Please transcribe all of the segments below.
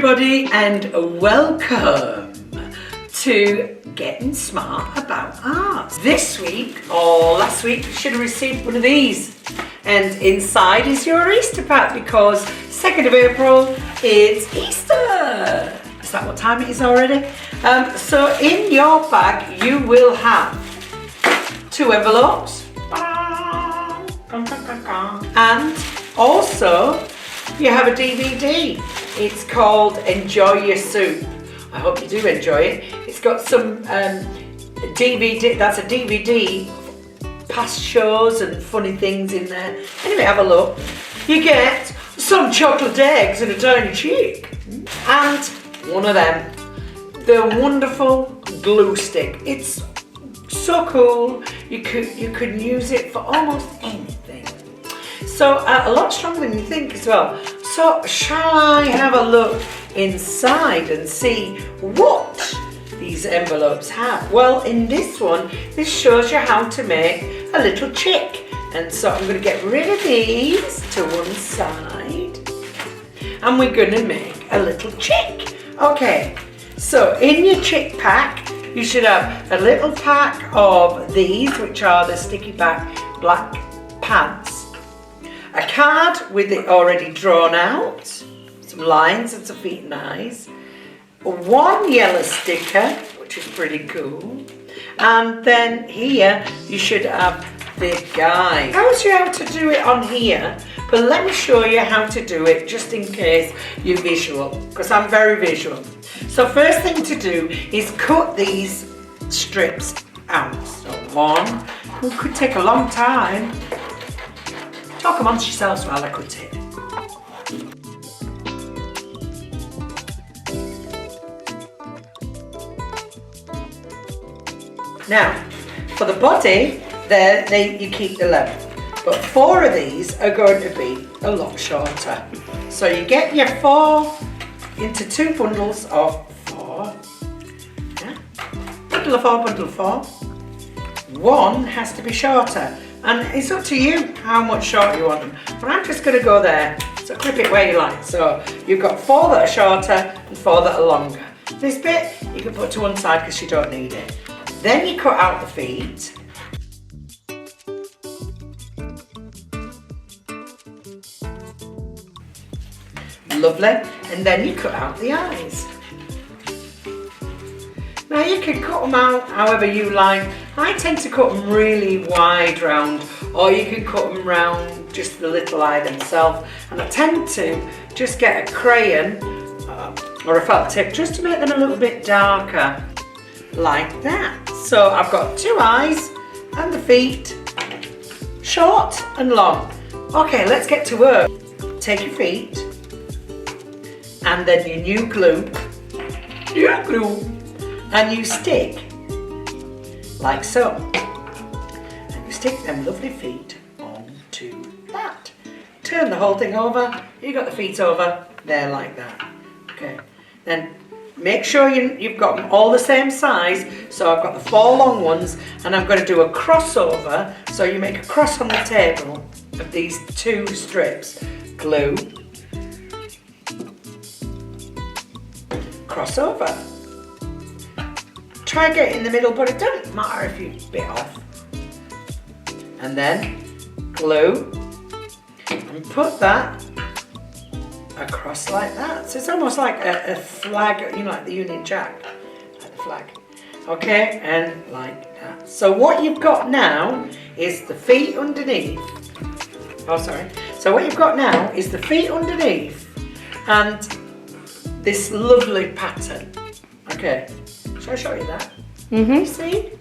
everybody and welcome to Getting Smart About Art. This week or last week you should have received one of these, and inside is your Easter pack because 2nd of April is Easter. Is that what time it is already? So in your bag you will have 2 envelopes and also you have a DVD. It's called Enjoy Your Soup. I hope you do enjoy it. It's got some DVD, that's a DVD, past shows and funny things in there. Anyway, have a look. You get some chocolate eggs and a tiny chick. And one of them, the wonderful glue stick. It's so cool. You could use it for almost anything. So a lot stronger than you think as well. So shall I have a look inside and see what these envelopes have? Well, in this one, this shows you how to make a little chick. And so I'm going to get rid of these to one side. And we're going to make a little chick. Okay, so in your chick pack, you should have a little pack of these, which are the sticky back black pads. A card with it already drawn out, some lines and some feet and eyes, one yellow sticker, which is pretty cool, and then here you should have the guide. I will show you how to do it on here, but let me show you how to do it just in case you're visual, because I'm very visual. So first thing to do is cut these strips out. So one, it could take a long time. Talk amongst yourselves while I cut it. Now, for the body, you keep the length. But 4 of these are going to be a lot shorter. So you get your 4 into 2 bundles of 4. Yeah. Bundle of 4, bundle of 4. One has to be shorter. And it's up to you how much short you want them. But I'm just going to go there. So clip it where you like. So you've got 4 that are shorter and 4 that are longer. This bit you can put to one side because you don't need it. Then you cut out the feet. Lovely. And then you cut out the eyes. Now you can cut them out however you like. I tend to cut them really wide round, or you can cut them round just the little eye themselves. And I tend to just get a crayon or a felt tip just to make them a little bit darker, like that. So I've got 2 eyes and the feet, short and long. Okay, let's get to work. Take your feet and then your new glue. And you stick, like so. And you stick them lovely feet onto that. Turn the whole thing over, you got the feet over, there like that. Okay, then make sure you've got them all the same size. So I've got the 4 long ones, and I'm going to do a crossover. So you make a cross on the table of these 2 strips. Glue, crossover. Try get it in the middle, but it doesn't matter if you bit off. And then glue and put that across like that. So it's almost like a flag, you know, like the Union Jack, like the flag. Okay, and like that. So what you've got now is the feet underneath. Oh, sorry. So what you've got now is the feet underneath and this lovely pattern. Okay. Shall I show you that? Mm-hmm. See?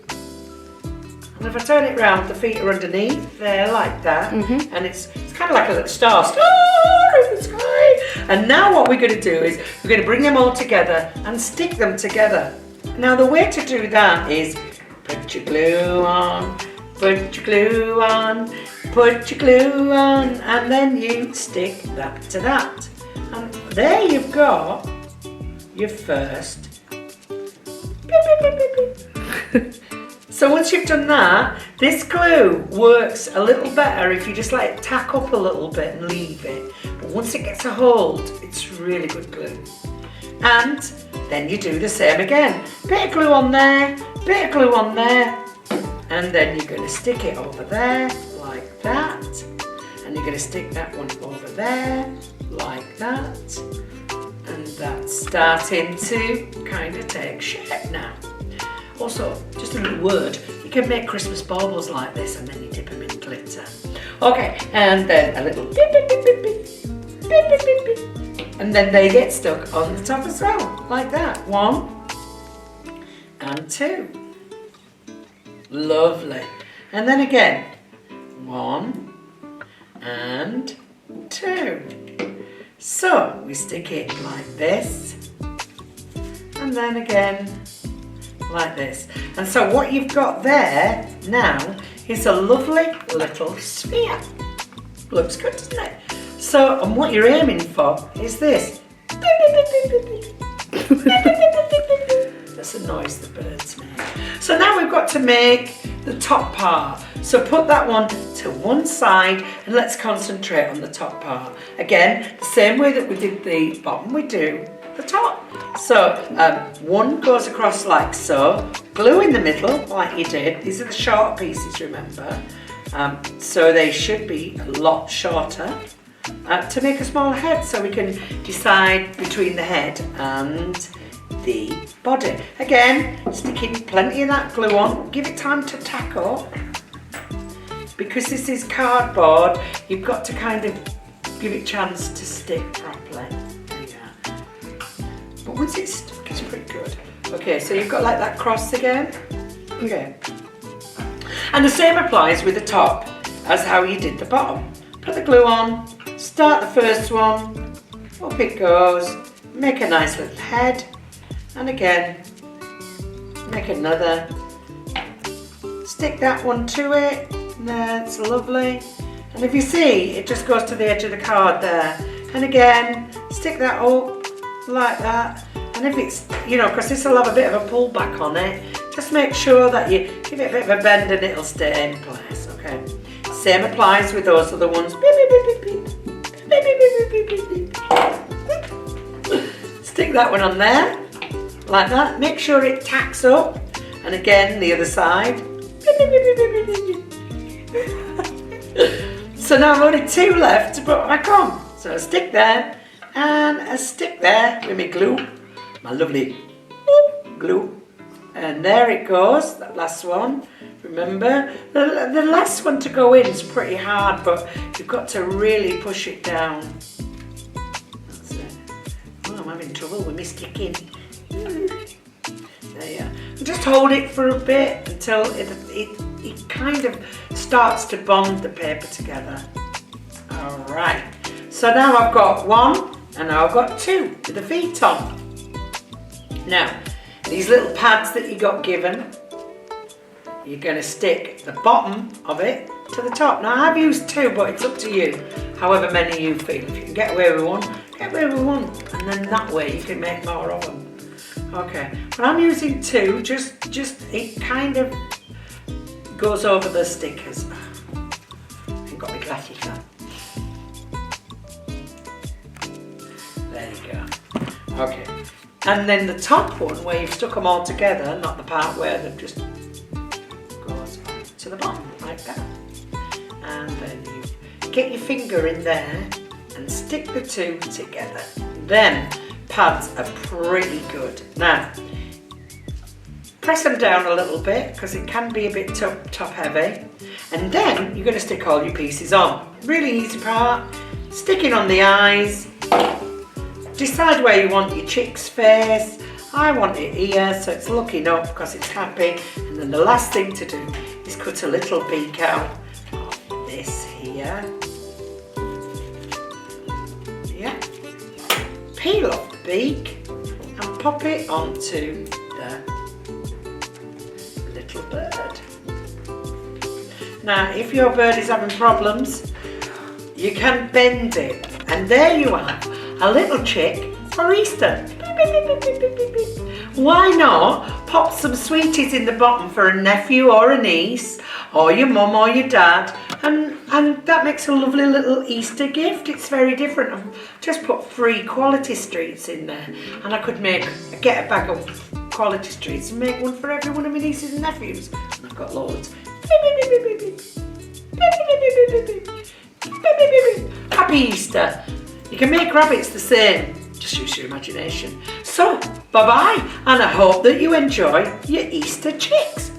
And if I turn it round, the feet are underneath there like that. Mm-hmm. And it's kind of like a little star in the sky. And now what we're going to do is we're going to bring them all together and stick them together. Now the way to do that is put your glue on, put your glue on, put your glue on, and then you stick that to that. And there you've got your first. So once you've done that, this glue works a little better if you just let it tack up a little bit and leave it. But once it gets a hold, it's really good glue. And then you do the same again. Bit of glue on there, bit of glue on there, and then you're going to stick it over there like that. And you're going to stick that one over there like that. And that's starting to kind of take shape now. Also, just a little word, you can make Christmas baubles like this and then you dip them in glitter. Okay, and then a little beep, beep, beep, beep, beep, beep, beep, beep, beep. And then they get stuck on the top as well, like that. 1 and 2. Lovely. And then again, 1 and 2. So we stick it like this, and then again like this. And so what you've got there now is a lovely little sphere. Looks good, doesn't it? So, and what you're aiming for is this. That's the noise the birds make. So now we've got to make the top part. So put that one to one side and let's concentrate on the top part. Again, the same way that we did the bottom, we do the top. So one goes across like so, glue in the middle like you did. These are the shorter pieces, remember. So they should be a lot shorter to make a smaller head, so we can decide between the head and the body. Again, sticking plenty of that glue on, give it time to tack up. Because this is cardboard, you've got to kind of give it a chance to stick properly. Yeah. But once it's stuck, it's pretty good. Okay, so you've got like that cross again. Okay. And the same applies with the top as how you did the bottom. Put the glue on, start the first one, up it goes, make a nice little head, and again, make another, stick that one to it. That's lovely. And if you see, it just goes to the edge of the card there. And again, stick that up like that. And if it's, you know, because this will have a bit of a pull back on it, just make sure that you give it a bit of a bend and it'll stay in place, okay? Same applies with those other ones. Beep, beep, beep, beep, beep. Beep, beep, beep, beep, beep, beep. Stick that one on there, like that. Make sure it tacks up. And again, the other side. Beep, beep, beep, beep, beep, beep, beep. So now I've only 2 left to put back on. So a stick there and a stick there with my glue, my lovely glue. And there it goes, that last one. Remember, the last one to go in is pretty hard, but you've got to really push it down. That's it. Oh, I'm having trouble with my sticking. There you are. Just hold it for a bit until it kind of starts to bond the paper together. All right, so now I've got 1 and now I've got 2 with the feet on. Now, these little pads that you got given, you're going to stick the bottom of it to the top. Now I've used 2, but it's up to you, however many you feel. If you can get away with 1, get away with 1, and then that way you can make more of them. Okay, but I'm using 2, just it kind of goes over the stickers. I've got my glasses on. There you go. Okay, and then the top one where you've stuck them all together, not the part where they've just goes to the bottom like that. And then you get your finger in there and stick the 2 together. Them pads are pretty good. Now, press them down a little bit because it can be a bit top heavy, and then you're going to stick all your pieces on. Really easy part. Sticking on the eyes. Decide where you want your chick's face. I want it here so it's looking up because it's happy. And then the last thing to do is cut a little beak out of this here. Yeah. Peel off the beak and pop it onto the little bird. Now, if your bird is having problems, you can bend it, and there you have a little chick for Easter. Beep, beep, beep, beep, beep, beep, beep. Why not pop some sweeties in the bottom for a nephew or a niece, or your mum or your dad, and that makes a lovely little Easter gift. It's very different. I've just put 3 quality streets in there, and I could get a bag of quality streets and make one for every one of my nieces and nephews. I've got loads. Happy Easter. You can make rabbits the same. Just use your imagination. So, bye-bye, and I hope that you enjoy your Easter chicks.